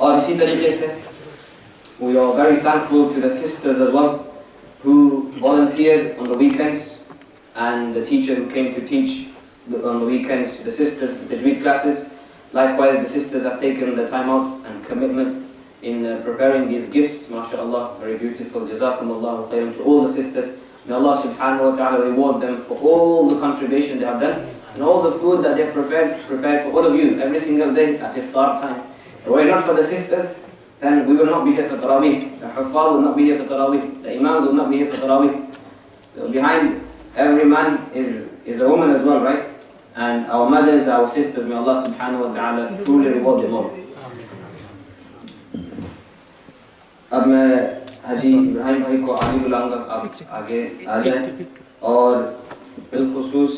اور اسی طریقے سے we are very thankful to the sisters as well who volunteered on the weekends and the teacher who came to teach on the weekends to the sisters, the Tajweed classes. Likewise, the sisters have taken the time out and commitment in preparing these gifts. MashaAllah, very beautiful. Jazakumullahu khairan to all the sisters. May Allah subhanahu wa ta'ala reward them for all the contribution they have done and all the food that they have prepared for all of you every single day at iftar time. If it were not for the sisters, then we will not be here for Taraweeh. The Huffaz will not be here for Taraweeh. The Imams will not be here for Taraweeh. So behind every man is a woman as well, right? And our mothers, our sisters, may Allah subhanahu wa ta'ala truly reward them all. اب میں حاجی ابراہیم بھائی کو آگے بلاؤں گا، آپ آگے آ جائیں، اور بالخصوص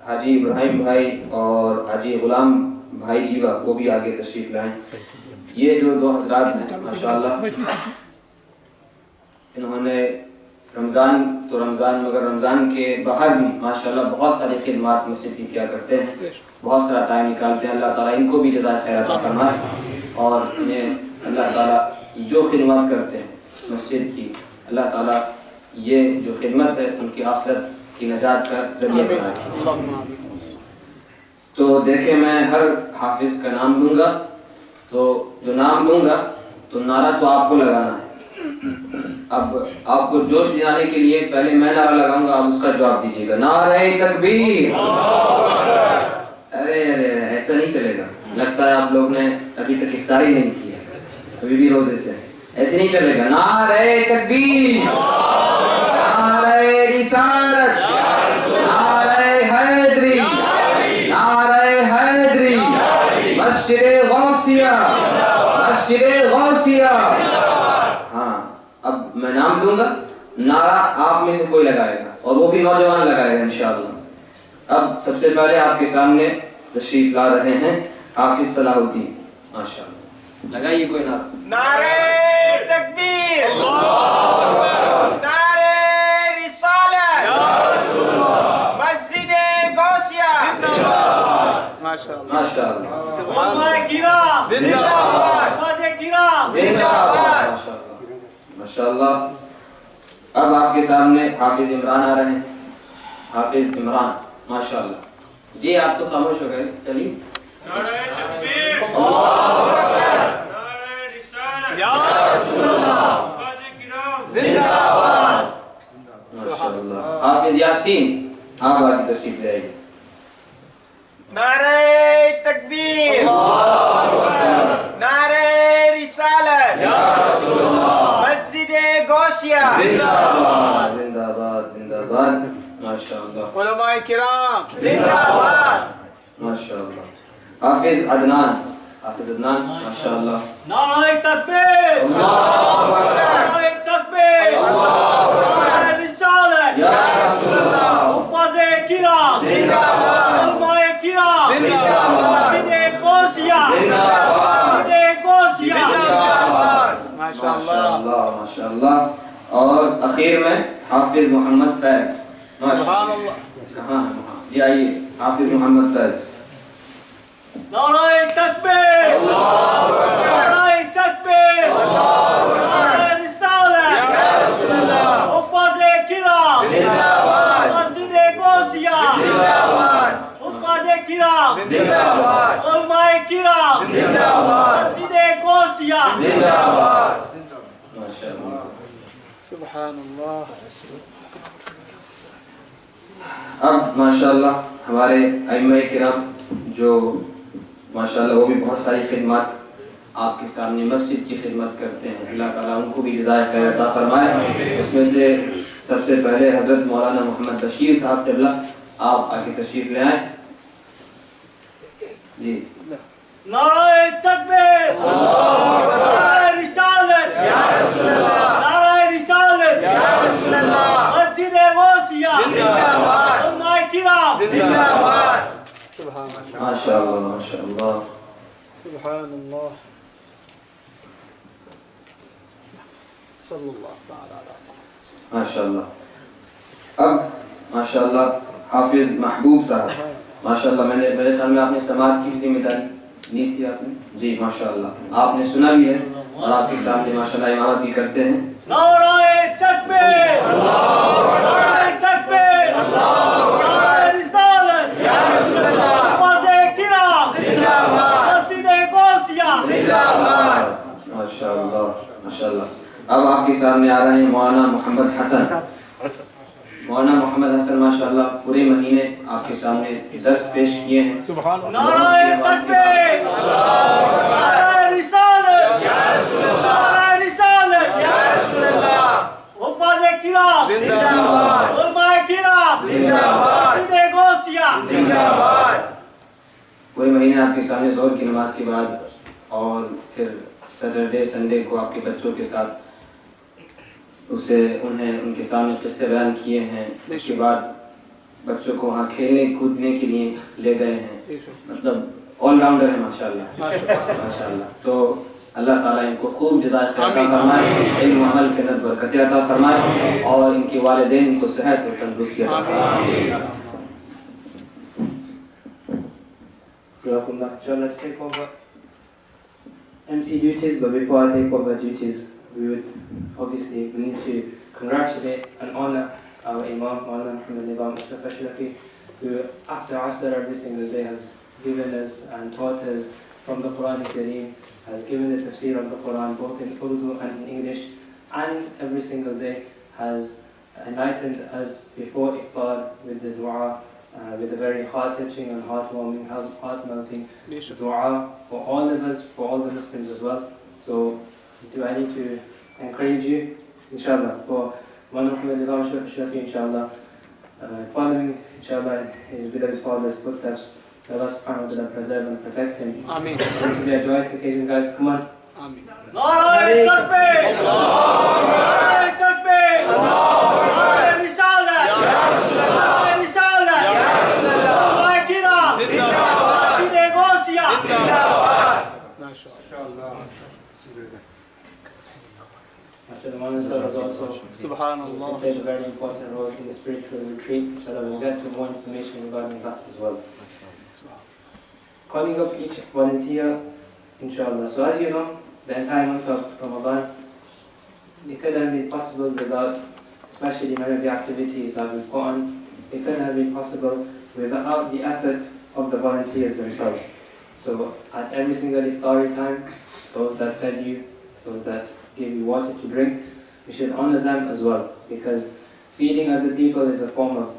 حاجی ابراہیم بھائی اور حاجی غلام بھائی جیوا وہ بھی آگے تشریف لائیں۔ یہ جو دو حضرات ہیں ماشاءاللہ، انہوں نے رمضان مگر رمضان کے باہر بھی ماشاءاللہ بہت ساری خدمات مسجد کی کیا کرتے ہیں، بہت سارا ٹائم نکالتے ہیں۔ اللہ تعالیٰ ان کو بھی جزائے خیر عطا فرمائے، اور انہیں اللہ تعالیٰ جو خدمات کرتے ہیں مسجد کی، اللہ تعالیٰ یہ جو خدمت ہے ان کی آخرت کی نجات کا ذریعہ بنائے۔ تو دیکھیں میں ہر حافظ کا نام لوں گا، تو جو نام لوں گا تو نعرہ تو آپ کو لگانا ہے۔ اب آپ کو جوش دلانے کے لیے پہلے میں نعرہ لگاؤں گا، آپ اس کا جواب دیجیے گا۔ نعرہ تکبیر! ارے ایسا نہیں چلے گا، لگتا ہے آپ لوگ نے ابھی تک افطار ہی نہیں کی ہے، ابھی بھی روزے سے، ایسے نہیں چلے گا۔ نعرہ تکبیر، نعرہ رسالت، نعرہ حیدری، نعرہ حیدری، مسجد-ए-غوثیہ، مسجد-ए-غوثیہ۔ ہاں، اب میں نام لوں گا، نعرہ آپ میں سے کوئی لگائے گا، اور وہ بھی نوجوان لگائے گا انشاءاللہ۔ اب سب سے پہلے آپ کے سامنے تشریف لا رہے ہیں حافظ صلاح الدین، ماشاءاللہ، لگائیے کوئی نعرہ۔ نعرہ تکبیر، نعرہ رسالت، مسجد-ए-غوثیہ، ماشاءاللہ، علماء کرام زندہ باد، علماء کرام زندہ باد، ماشاءاللہ۔ اب آپ کے سامنے حافظ عمران آ رہے ہیں، حافظ عمران، ماشاءاللہ۔ جی آپ تو خاموش ہو گئے، چلیے۔ نعرہ تکبیر، اللہ اکبر، نعرہ رسالت، یا رسول اللہ، علماء کرام زندہ باد، ماشاءاللہ۔ حافظ یاسین، آپ آگے تشریف لے آئیے۔ نعرہ تکبیر، نعرہ رسالت، یا رسول اللہ، مسجد-ए-غوثیہ زندہ باد، زندہ باد، زندہ باد، ماشاءاللہ۔ علماء کرام زندہ باد، ماشاءاللہ۔ حافظ عدنان، حافظ عدنان، ماشاءاللہ۔ نعرہ تکبیر، اللہ اکبر، نعرہ تکبیر، اللہ اکبر، نعرہ رسالت، یا رسول اللہ، حفاظ کرام زندہ باد، علماء کرام زندہ باد، مسجد-ए-غوثیہ زندہ باد، مسجد-ए-غوثیہ زندہ باد، ماشاءاللہ، ماشاءاللہ۔ اور اخیر میں حافظ محمد فیض، سبحان اللہ۔ کہاں ہے؟ جی آئیے، حافظ محمد فیض۔ نعرہ تکبیر، اللہ اکبر، نعرہ تکبیر، اللہ اکبر، نعرہ رسالت، یا رسول اللہ، حفاظ کرام زندہ باد، مسجد-ए-غوثیہ زندہ باد، حفاظ کرام زندہ باد، علماء کرام زندہ باد، مسجد-ए-غوثیہ زندہ باد، ماشاءاللہ۔ سبحان اللہ۔ اب ماشاءاللہ ہمارے ائمہ کرام جو ماشاءاللہ وہ بھی بہت ساری خدمات آپ کے سامنے مسجد کی خدمت کرتے ہیں، اللہ تعالیٰ ان کو بھی جزائے خیر عطا فرمائے۔ اس میں سے سب سے پہلے حضرت مولانا محمد بشیر صاحب قبلہ، آپ آگے تشریف لے آئیں۔ جی نعرہ تکبیر، نعرہ رسالت، یا رسول اللہ، نعرہ رسالت، یا رسول اللہ، مسجد-ए-غوثیہ زندہ باد، علماء کرام زندہ باد، ماشاءاللہ، ماشاءاللہ۔ سبحان اللہ، صلی اللہ تعالی علیہ، ماشاءاللہ۔ اب ماشاءاللہ حافظ محبوب صاحب، ماشاءاللہ، میرے خیال میں آپ نے سماعت کی ذمہ داری ली थी आपने? जी माशाअल्लाह, आपने सुना भी है और आपके सामने माशाअल्लाह इमामत भी करते हैं। नाराए तकबीर, नाराए तकबीर, नाराए रिसालत, या रसूल अल्लाह, हुफ़ाज़-ए-किराम जिंदाबाद, मस्जिद-ए-गौसिया जिंदाबाद। माशाअल्लाह माशाअल्लाह। अब आपके सामने आ रहे हैं मौलाना मोहम्मद हसन। मौलाना मोहम्मद हसन माशाअल्लाह पूरे महीने आपके सामने दर्स पेश किए हैं। सुभान अल्लाह। नाराए तकबीर, नाराए रिसालत, या रसूल अल्लाह, नाराए रिसालत, या रसूल अल्लाह, हुफ़ाज़-ए-किराम जिंदाबाद, उलमाए-किराम जिंदाबाद, मस्जिद-ए-गौसिया जिंदाबाद। पूरे महीने आपके सामने ज़ोहर की नमाज के बाद और फिर सैटरडे संडे को आपके बच्चों के साथ उन्हें उनके सामने किस्से बयान किए हैं। उसके बाद बच्चों को वहाँ खेलने कूदने के लिए ले गए हैं। मतलब ऑलराउंडर है माशाअल्लाह माशाअल्लाह। तो अल्लाह ताला इनको खूब जज़ाए खैर अता फरमाए, इल्म व अमल के अंदर बरकत अता फरमाए और इनके वालिदैन इनको सेहत और तंदुरुस्ती अता फरमाए। Let's take over MC duties, but before I take over duties, we need to congratulate and honor our Imam, Maulana Muhammad Nizam Mustafa Shalafi, who after Asr every single day has given us and taught us from the Quran Kareem, has given the tafsir of the Quran both in Urdu and in English, and every single day has enlightened us before iftar with the dua, with a very heart-touching and heart-warming, heart-melting dua for all of us, for all the Muslims as well. So, do I need to encourage you, inshallah, for Muhammad Nizam Shafi, inshallah, following, inshallah, his beloved father's footsteps. Allah subhanahu wa ta'ala preserve and protect him. Ameen. It will be a joyous occasion, guys. Come on. Ameen. नाराए तकबीर, नाराए तकबीर, नाराए रिसालत, या रसूल अल्लाह, नाराए रिसालत, या रसूल अल्लाह, उलमाए-किराम जिंदाबाद, मस्जिद-ए-गौसिया जिंदाबाद। Mashallah, the Maulana Sir has also Subhanallah. played a very important role in the spiritual retreat, so that we'll get to more information regarding that as well. Calling up each volunteer, inshallah. So as you know, the entire month of Ramadan, it couldn't have been possible without, especially many of the activities that we put on, it couldn't have been possible without the efforts of the volunteers themselves. So at every single iftari time, those that fed you, those that gave you water to drink, you should honor them as well, because feeding other people is a form of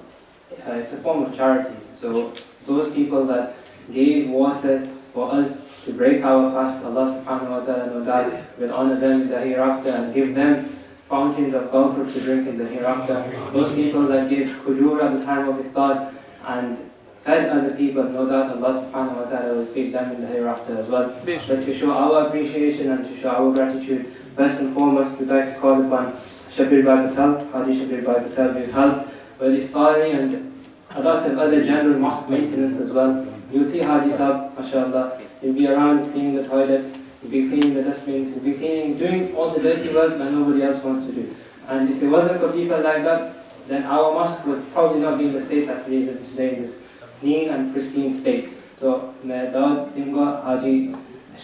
charity. So those people that gave water for us to break our fast, Allah subhanahu wa ta'ala no doubt will honor them in the hereafter and give them fountains of comfort to drink in the hereafter. Those people that gave khujur at the time of iftar and fed other people, no doubt Allah subhanahu wa ta'ala will feed them in the hereafter as well. But to show our appreciation and to show our gratitude, first and foremost we'd like to call upon Shabir Bhai Patel, Haji Shabir Bhai Patel, who's helped with iftari and a lot of other general mosque maintenance as well. You'll see Haji Sahab, mashallah, he'll be around cleaning the toilets, he'll be cleaning the dustbins, he'll be doing all the dirty work that nobody else wants to do. And if it wasn't for people like that, then our mosque would probably not be in the state that it is in today, in this clean and pristine state. So, मैं दावत दूंगा हाजी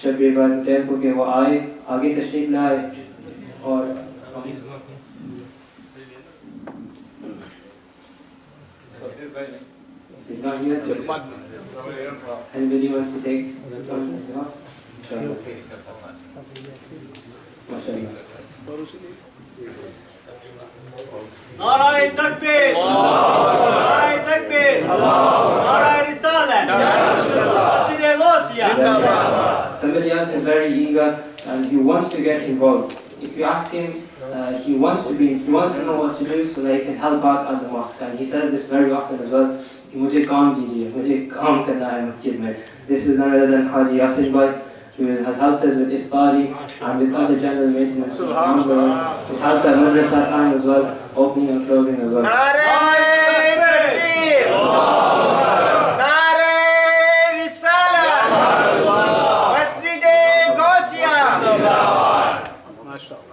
शबीर भाई पटेल को कि वो आए, आगे तशरीफ लाए और he's not here. Anybody want to take the turn? Inshallah. नाराए तकबीर, नाराए तकबीर, नाराए रिसालत, या रसूल अल्लाह, मस्जिद-ए-गौसिया जिंदाबाद। Somebody else is very eager and he wants to get involved. If you ask him, he wants to know what to do so that he can help out at the mosque. And he says this very often as well. कि मुझे काम दीजिए, मुझे काम करना है मस्जिद में. This is none other than Haji Yasir Bhai, who has helped us with iftari and with other general maintenance. He's helped at madrasa time as well, opening and closing as well. नाराए तकबीर, नाराए रिसालत, मस्जिद-ए-गौसिया जिंदाबाद। माशाअल्लाह।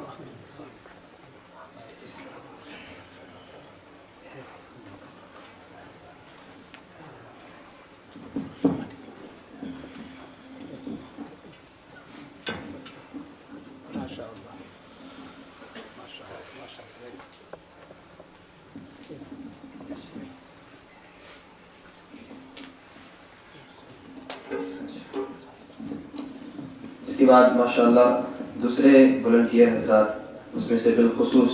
इसके बाद माशाल्लाह दूसरे volunteer हजरात, उसमें से बिलखुसूस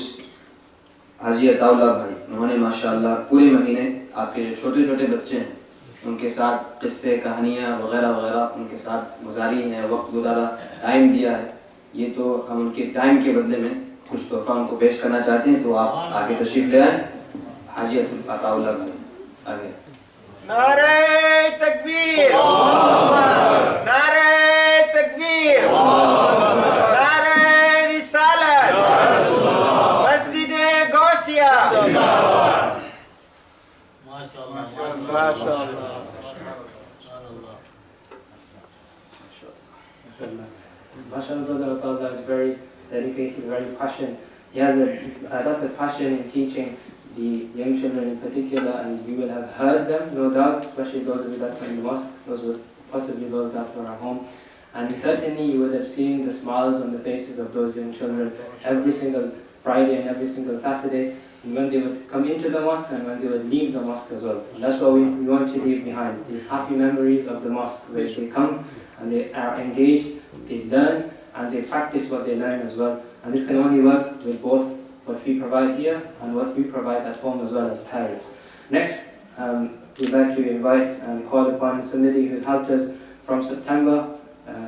हाजी अताउल्ला भाई, उन्होंने माशाल्लाह पूरे महीने आपके जो छोटे छोटे बच्चे हैं उनके साथ किस्से कहानियाँ वगैरह वगैरह उनके साथ गुजारी है, वक्त गुजारा, टाइम दिया है। ये तो हम उनके टाइम के बदले में कुछ तोहफा उनको पेश करना चाहते हैं, तो आप आगे तशरीफ ले आए। हाजी अताउल्ला भाई आगे। नारे तकबीर, नारे तकबीर, नारे रिसालत, मस्जिद-ए-गौसिया। MashaAllah, brother Atallah is very dedicated, very passionate. He has a lot of passion in teaching the young children in particular, and you will have heard them, no doubt, especially those of you that were in the mosque, those were possibly those that were at home. And certainly you would have seen the smiles on the faces of those young children every single Friday and every single Saturday, when they would come into the mosque and when they would leave the mosque as well. And that's what we want to leave behind, these happy memories of the mosque, where they come and they are engaged, they learn, and they practice what they learn as well. And this can only work with both what we provide here and what we provide at home as well as parents. Next, we'd like to invite and call upon somebody who's helped us from September,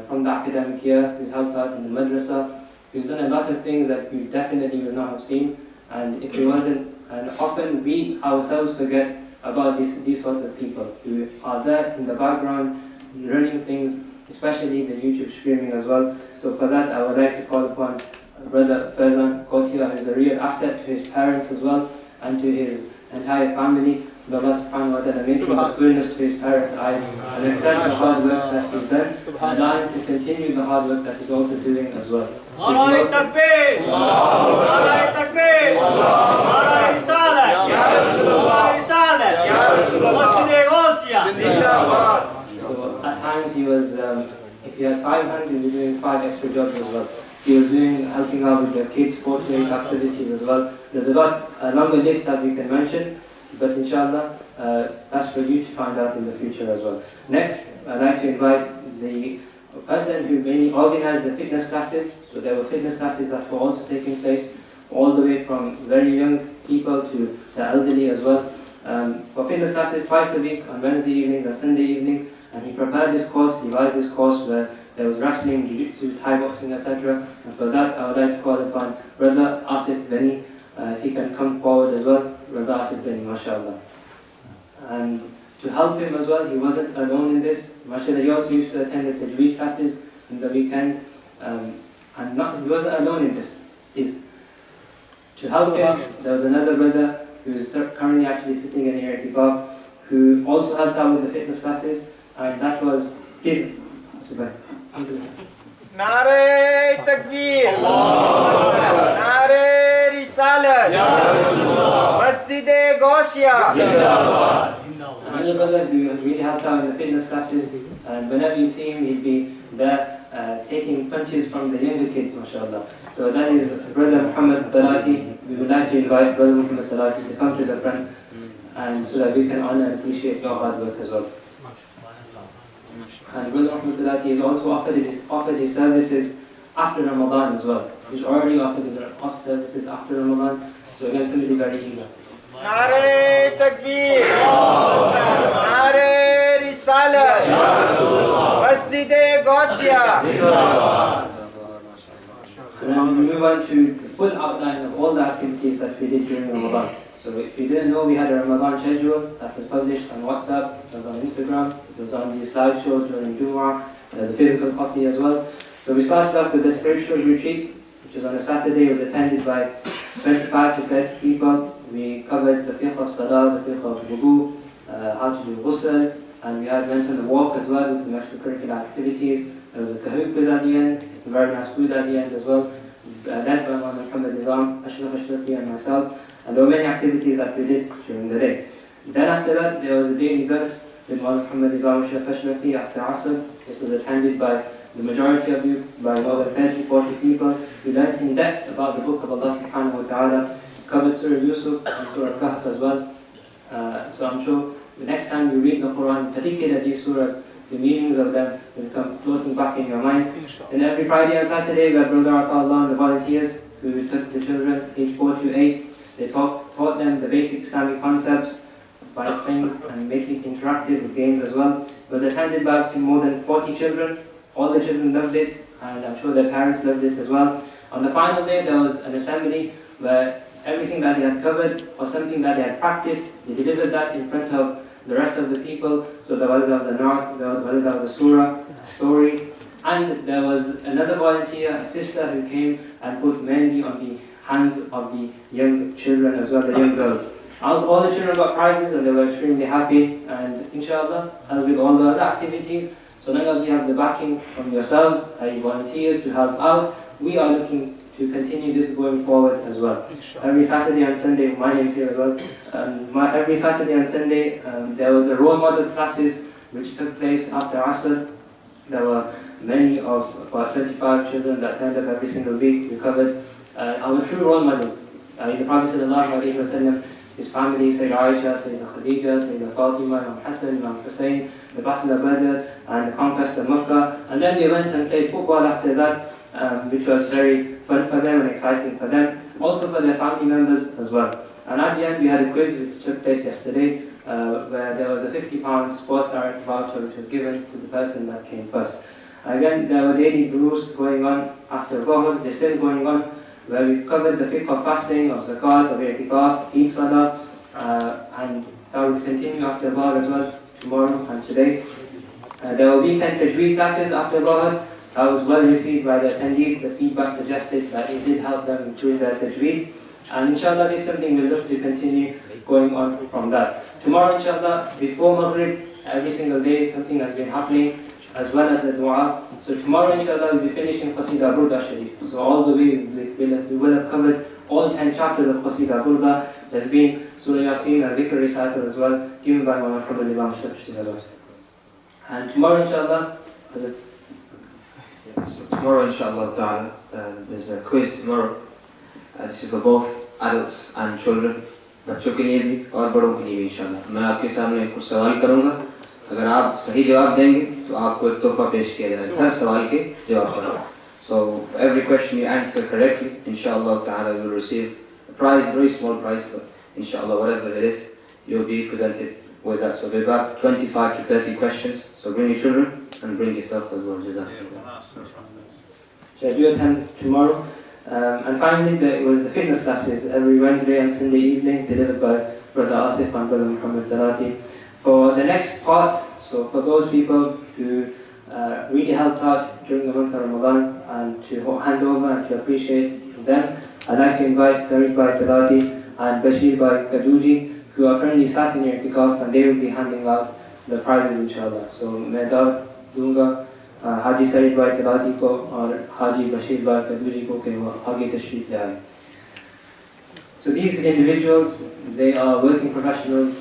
from the academic year, who's helped out in the madrasa, who's done a lot of things that we definitely would not have seen. And if it wasn't, and often we ourselves forget about these sorts of people who are there in the background, running things, especially the YouTube streaming as well. So for that, I would like to call upon Brother Faizan Kotia, who is a real asset to his parents as well, and to his entire family. May Allah subhanahu wa ta'ala make him the goodness to his parents' eyes, and accept the hard work that he's done, and allow him to continue the hard work that he's also doing as well. नारे तकबीर, नारे तकबीर, नारे रिसालत, नारे रिसालत, मस्जिद-ए-गौसिया। So at times he was, if he had 5 hands, he was doing 5 extra jobs as well. He was helping out with the kids' sports activities as well. There's a longer list that we can mention, but inshallah, that's for you to find out in the future as well. Next, I'd like to invite the person who mainly organized the fitness classes. So there were fitness classes that were also taking place, all the way from very young people to the elderly as well. For fitness classes twice a week, on Wednesday evening and Sunday evening, and he prepared this course, devised this course where there was wrestling, jiu-jitsu, Thai boxing, etc. And for that, I would like to call upon Brother Asif Beni. He can come forward as well. Brother Asif Beni, mashallah. And to help him as well, he wasn't alone in this. Mashallah, he also used to attend the Tajweed classes in the weekend. He wasn't alone in this. To help him, there was another brother who is currently actually sitting in here at Ibab, who also helped out with the fitness classes, and that was his. नारे तकबीर, नारे रिसालत, मस्जिद-ए-गौसिया। Another brother who really helped out in the fitness classes, and whenever you see him, he'd be there taking punches from the younger kids, mashallah. So that is Brother Muhammad Talati. We would like to invite Brother Muhammad Talati to come to the front, and so that we can honor and appreciate your hard work as well. And Brother Muhammad Talati has also offered his services after Ramadan as well. He's already offered his services after Ramadan. So again, somebody very eager. नारे तकबीर, नारे रिसालत, मस्जिद-ए-गौसिया। So now we move on to the full outline of all the activities that we did during Ramadan. So if you didn't know, we had a Ramadan schedule that was published on WhatsApp, it was on Instagram, it was on these live shows during Jumu'ah, there's a physical copy as well. So we started off with the spiritual retreat, which was on a Saturday. It was attended by 25 to 30 people. We covered the fiqh of salah, the fiqh of wudu, how to do ghusl, and we had went on the walk as well with some extracurricular activities. There was a kahoot quiz at the end, some very nice food at the end as well, led by Muhammad Nizam, Ashraf Ashrafi and myself. And there were many activities that we did during the day. Then after that, there was a daily dars with Muhammad Nizam, Ashraf Ashrafi after Asr. This was attended by the majority of you, by more than 30, 40 people. We learned in depth about the book of Allah subhanahu wa ta'ala, covered Surah Yusuf and Surah Kahf as well. So I'm sure the next time you read the Quran, particularly these surahs, the meanings of them will come floating back in your mind. And every Friday and Saturday, we have Brother Atallah and the volunteers who took the children, age 4 to 8. They taught them the basic Islamic concepts by playing and making it interactive with games as well. It was attended by up to more than 40 children. All the children loved it, and I'm sure their parents loved it as well. On the final day, there was an assembly where everything that they had covered or something that they had practiced, they delivered that in front of the rest of the people. So there was a naat, there was a surah, a story, and there was another volunteer, a sister who came and put mehndi on the hands of the young children as well, the young girls. All the children got prizes and they were extremely happy, and inshallah, as with all the other activities, so long as we have the backing from yourselves, volunteers to help out, we are looking to continue this going forward as well. Every Saturday and Sunday, my name's here as well, every Saturday and Sunday there was the role models classes which took place after Asr. There were many of about 25 children that turned up every single week. We covered our true role models. The Prophet ﷺ, his family, Sayyida Aisha, Sayyida Khadija, Sayyida Fatima, Imam Hassan, Imam Hussein, the Battle of Badr and the conquest of Makkah. And then they went and played football after that, which was very fun for them and exciting for them, also for their family members as well. And at the end we had a quiz which took place yesterday, where there was a £50 sports direct voucher which was given to the person that came first. Again, there were daily durus going on after Dhuhr, they're still going on, where we covered the fiqh of fasting, of zakat, of i'tikaf, Eid Salah, and that will continue after Dhuhr as well, tomorrow and today. There were weekend tajweed classes after Dhuhr. That was well received by the attendees. The feedback suggested that it did help them improve their tajweed. And inshallah, this is something we'll look to continue going on from that. Tomorrow, inshallah, before Maghrib, every single day, something has been happening, as well as the dua. So tomorrow, inshallah, we'll be finishing Qasida Burda Sharif. So all the way, we will have covered all 10 chapters of Qasida Burda. There's been Surah Yasin and Dhikr recital as well, given by Muhammad Imam Shafi. And tomorrow, inshallah, tomorrow, inshallah ta'ala, there's a quiz tomorrow. This is for both adults and children. बच्चों के लिए भी और बड़ों के लिए भी इंशाल्लाह. मैं आपके सामने कुछ सवाल करूँगा. अगर आप सही जवाब देंगे तो आपको एक तोहफा पेश किया जाएगा हर सवाल के जवाब पर. So every question you answer correctly, inshallah ta'ala, you will receive a prize, very small prize, but inshallah whatever it is, you'll be presented with that. So we've got 25 to 30 questions. So bring your children and bring yourself as well. Jazakallah. So I do attend tomorrow. And finally, there was the fitness classes every Wednesday and Sunday evening, delivered by Brother Asif and Brother Muhammad Darati. For the next part, so for those people who really helped out during the month of Ramadan and to hand over and to appreciate them, I'd like to invite Sarif Bhai Darati and Bashir Bhai Kaduji, who are currently sat in I'tikaf, and they will be handing out the prizes inshallah. So मैं दावत दूंगा हाजी सईद भाई तिलाती को और हाजी बशीर भाई कदूरी को कि वो आगे तशरीफ ले आए. So these individuals, they are working professionals,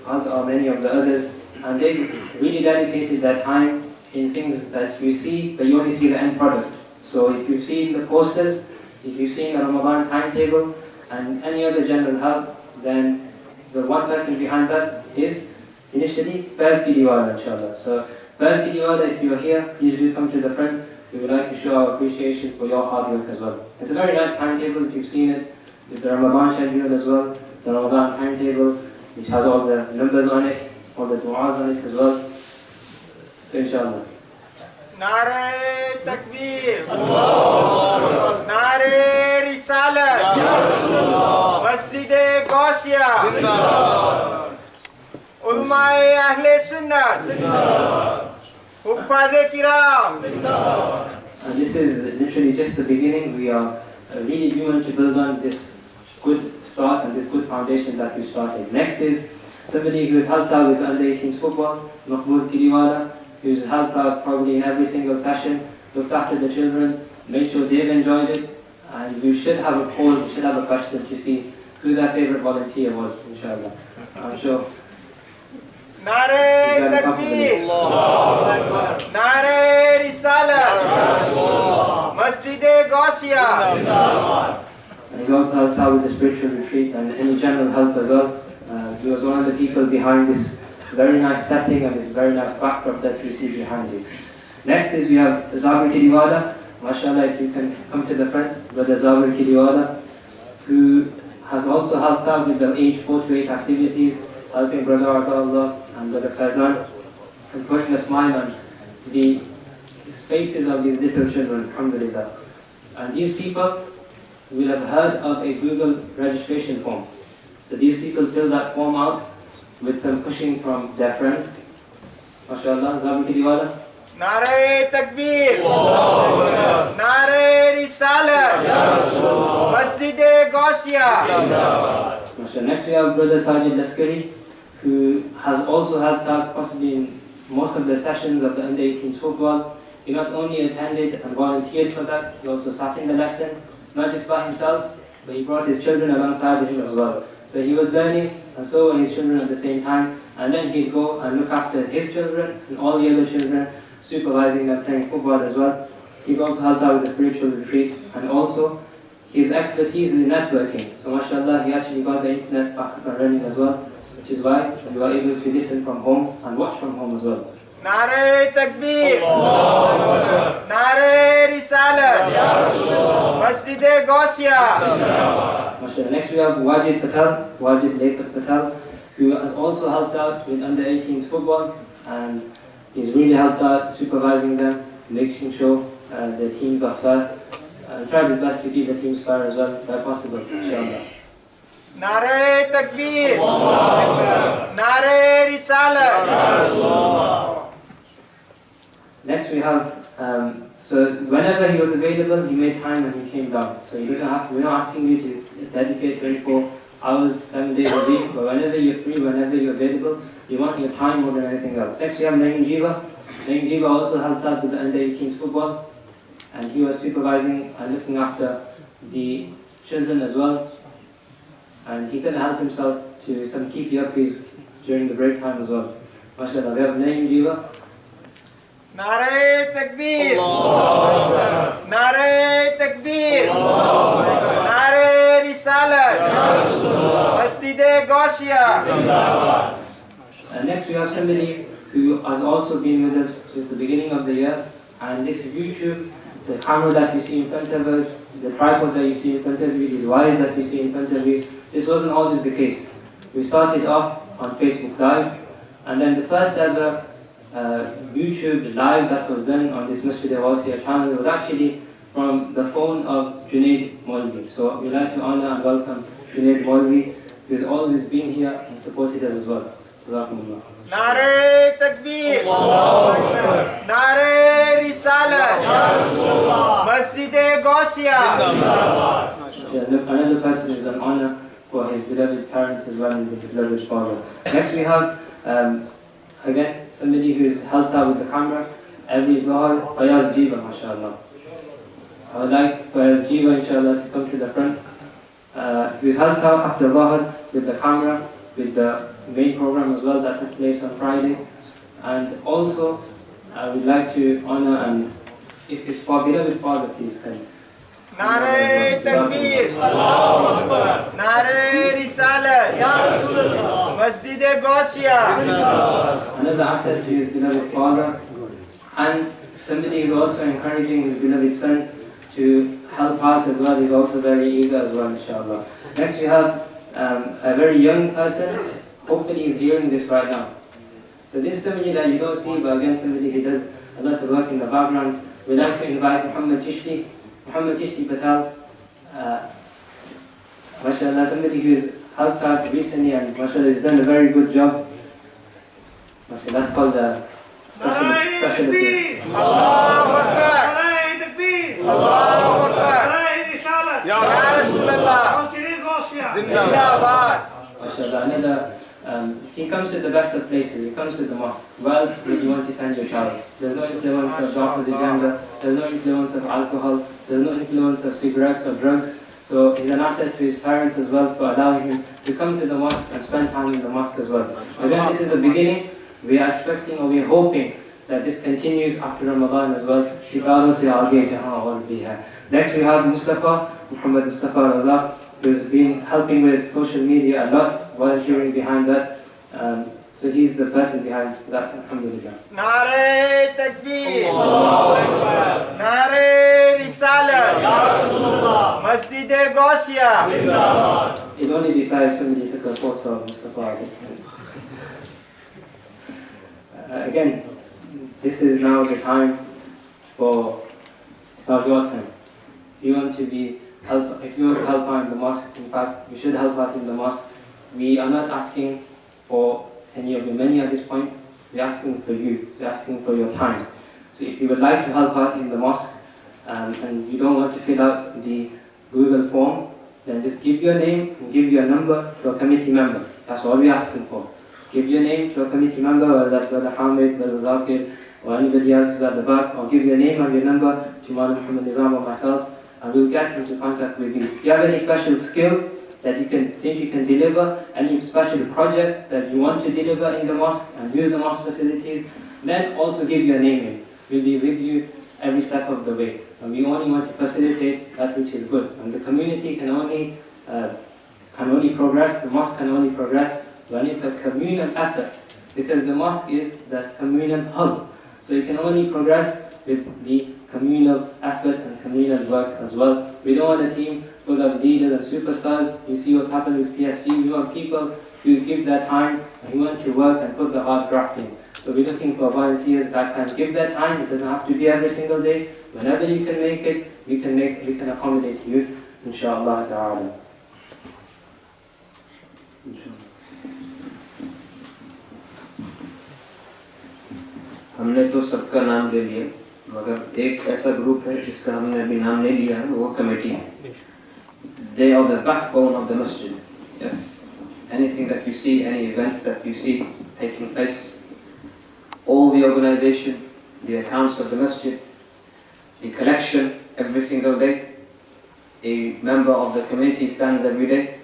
as are many of the others, and they really dedicated their time in things that you see, but you only see the end product. So if you've seen the posters, if you've seen the Ramadan timetable and any other general help, then the one person behind that is initially Faiz Kidiwala, inshallah. So Faiz Kidiwala, if you are here, please do come to the front. We would like to show our appreciation for your hard work as well. It's a very nice timetable if you've seen it, with the Ramadan schedule as well, the Ramadan timetable, which has all the numbers on it, all the du'as on it as well. So inshallah. Nare Takbir, Nare Risalat, Masjid-E-Ghosia, Ulma-e Ahle Sunnat, Huffaz-e Kiram. And this is literally just the beginning. We are really doing to build on this good start and this good foundation that we started. Next is somebody who has helped out with under 18s football, Mahmoud Kiriwala, who's helped out probably in every single session, looked after the children, made sure they've enjoyed it, and we should have a poll, we should have a question to see who their favorite volunteer was, inshallah. I'm sure. Nare Takbir, Nare Risalat, Masjid-E-Ghosia. And he's also helped out with the spiritual retreat and any general help as well. he was one of the people behind this very nice setting and this very nice backdrop that you see behind you. Next is we have Zabir Kiliwala. MashaAllah, if you can come to the front, Brother Zabir Kiliwala, who has also helped out with the age 4 to 8 activities, helping Brother Abdullah and Brother Faizan, and putting a smile on the faces of these little children, alhamdulillah. And these people will have heard of a Google registration form. So these people fill that form out with some pushing from their friend. MashaAllah, Zabir Kiliwala. Nare Takbir, Nare Risalat, Masjid-E-Ghosia. Next we have Brother Sajid Laskari, who has also helped out possibly in most of the sessions of the under-18s football. He not only attended and volunteered for that, he also sat in the lesson, not just by himself, but he brought his children alongside him as well. So he was learning, and so were his children at the same time, and then he'd go and look after his children and all the other children, supervising them playing football as well. He's also helped out with the spiritual retreat, and also his expertise in networking. So mashallah, he actually got the internet back up and running as well, which is why we were able to listen from home and watch from home as well. Nare Takbir, Nare Risalat, Masjid-E-Ghosia. MashaAllah. Next we have Wajid Lepat Patel, who has also helped out with under-18s football, and he's really helped out supervising them, making sure the teams are fair, and tries his best to keep the teams fair as well, where possible, inshallah. Nare Takbir, Nare Risalat. Next we have, so whenever he was available, he made time and he came down. So he doesn't have to, we're not asking you to dedicate 24 hours, 7 days a week, but whenever you're free, whenever you're available, you want your time more than anything else. Next we have Naeem Jiva. Naeem Jiva also helped out with the under-18s football, and he was supervising and looking after the children as well. And he could help himself to some keep yuppies during the break time as well. MashaAllah, we have Naeem Jiva. Nare Takbir, Nare Takbir, Nare Risalat, Masjid-E-Ghosia. And next we have somebody who has also been with us since the beginning of the year. And this is YouTube, the camera that you see in front of us, the tripod that you see in front of you, these wires that you see in front of you. This wasn't always the case. We started off on Facebook Live, and then the first ever YouTube live that was done on this Masjid-E-Ghosia channel was actually from the phone of Junaid Maulvi. So we'd like to honor and welcome Junaid Maulvi, who has always been here and supported us as well. Jazakumullah. Nare Takbir, Nare Risalat, Masjid-E-Ghosia. Another person is an honor for his beloved parents as well and his beloved father. Next we have again somebody who is helped out with the camera every Dhuhr, Fayaz Jiva, mashallah. I would like Fayaz Jiva, inshallah, to come to the front. He was helped out after Dhuhr with the camera, with the main program as well that took place on Friday. And also, I would like to honor and if his beloved father, please come. Nare Takbir, Nare Risalat, Masjid-E-Ghosia. Another asset to his beloved father, and somebody who is also encouraging his beloved son to help out as well. He's also very eager as well, inshallah. Next we have a very young person. Hopefully he's hearing this right now. So this is somebody that you don't see, but again somebody who does a lot of work in the background. We'd like to invite Muhammad Tishti Patel, mashallah, somebody who's helped out recently and mashallah has done a very good job. Mashallah, that's called a special appearance. Allahu Akbar, Allahu Akbar, Ya Rasulullah, Zindabad. MashaAllah, another, he comes to the best of places, he comes to the mosque. Where else would you want to send your child? There's no influence of the opposite gender, there's no influence of alcohol, there's no influence of cigarettes or drugs. So he's an asset to his parents as well for allowing him to come to the mosque and spend time in the mosque as well. Again, this is the beginning. We are expecting or we are hoping that this continues after Ramadan as well. Next we have Muhammad Mustafa Raza, He's been helping with social media a lot, volunteering behind that. So he's the person behind that, alhamdulillah. Nare Takbir. Allahu Akbar. Nare Risalah. Ya Rasulullah. Masjid-E-Ghosia. Zindabad. It'd only be fair if somebody took a photo of Mustafa. Again, this is now the time for start your time. If you want to help out in the mosque, in fact, you should help out in the mosque. We are not asking for any of your money at this point. We're asking for you. We're asking for your time. So if you would like to help out in the mosque and you don't want to fill out the Google form, then just give your name and give your number to a committee member. That's all we're asking for. Give your name to a committee member, whether that's Brother Hamid, Brother Zakir, or anybody else who's at the back, or give your name and your number to Maulana Muhammad Nizam or myself, and we'll get into contact with you. If you have any special skill that you think you can deliver, any special project that you want to deliver in the mosque and use the mosque facilities, then also give your name in. We'll be with you every step of the way. And we only want to facilitate that which is good. And the community can only progress, the mosque can only progress when it's a communal effort. Because the mosque is the communal hub. So you can only progress with the communal effort and communal work as well. We don't want a team full of leaders and superstars. You see what's happened with PSG. We want people who give their time and who want to work and put the hard graft in. So we're looking for volunteers that can give their time. It doesn't have to be every single day. Whenever you can make it, we can accommodate you, inshallah ta'ala. हमने तो सबका नाम ले लिया, मगर एक ऐसा group है जिसका हमने अभी नाम नहीं लिया है, वो कमेटी है. They are the backbone of the masjid. Yes, anything that you see, any events that you see taking place, all the organization, the accounts of the masjid, the collection every single day, a member of the community stands every day,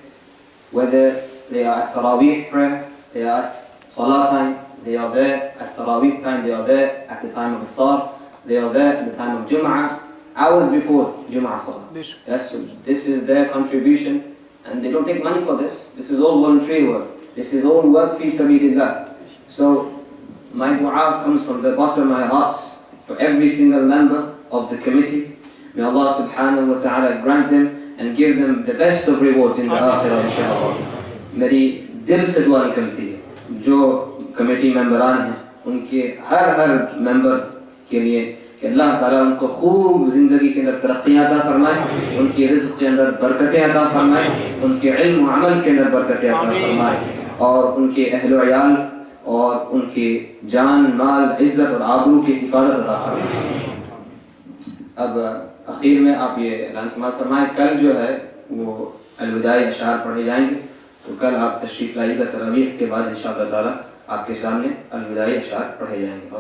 whether they are at Taraweeh prayer, they are at Salah time, they are there at Taraweeh time, they are there at the time of Iftar, they are there at the time of Jum'ah, hours before Jum'ah Salah. Yes, so this is their contribution, and they don't take money for this. This is all voluntary work. This is all work fi sabilillah. So my dua comes from the bottom of my heart for every single member of the committee. May Allah subhanahu wa ta'ala grant them and give them the best of rewards in the akhirah, inshallah. मेरी दिल से दुआ निकलती है जो committee मेंबरान हैं उनके हर member के लिए कि अल्लाह ताला उनको खूब ज़िंदगी के अंदर तरक्कियाँ अता फरमाए, उनकी रिज़्क़ के अंदर बरकतें अता फरमाए, उनके इल्म व अमल के अंदर बरकतें अता फरमाए, और उनके अहल व अयाल और उनके जान माल इज़्ज़त और आबरू की हिफाजत अता फरमाए. अब आखिर में आप ये ऐलान समाअत फरमाएं, कल जो है वो अलविदाई अशार पढ़े जाएंगे, तो कल आप तशरीफ़ लाइएगा तरावीह के बाद इंशाअल्लाह ताला आपके सामने अलविदाई अशार पढ़े जाएंगे.